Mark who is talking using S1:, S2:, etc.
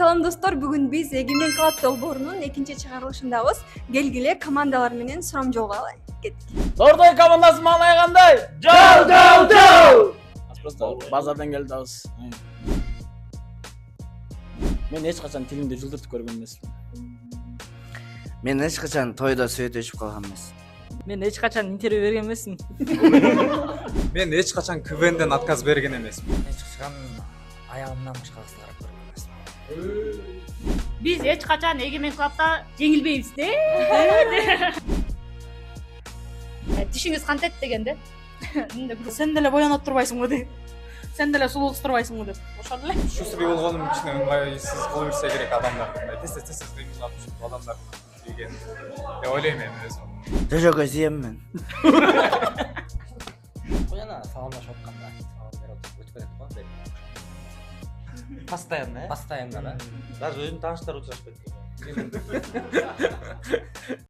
S1: Салам достор, бүгүн биз Эгемен Клаб долбоорунун экинчи чыгарылышындабыз. Келгиле командалар менен сурам жолго кеттик.
S2: Тордой командасы маалай кандай? Жол! Просто базардан келди абыз. Мен эч качан тилимди жылдыртып көргөн эмесмин.
S3: Мен эч качан тойдо сөйдөшүп калган эмес.
S4: Мен эч качан интервью берген эмесмин.
S5: Мен эч качан КВНден отказ берген эмесмин.
S4: Эч качан аягымдан башка кызды карап көргөн эмесмин.
S6: Биз эч качан Эгемен Клабда жеңилбейбиз де. Тишиңиз кантет дегенде.
S7: Сен деле боянып турбайсыңбы деп. Сен деле сулуу кыз турбайсыңбы деп. Ошол эле.
S5: Şu sıvı болгонум ичине ыңгайсыз кылып берсе керек адамдар. Тез кыймылдап жүрүп адамдар деген. Деп ойлойм мен өзүм.
S3: Жожого сүйөмүн.
S4: Бояна саламдашып атканда салам берип өтүп кетет го деп. Постоянно, да?
S8: Даже өзүнүн тааныштары учурашпайт.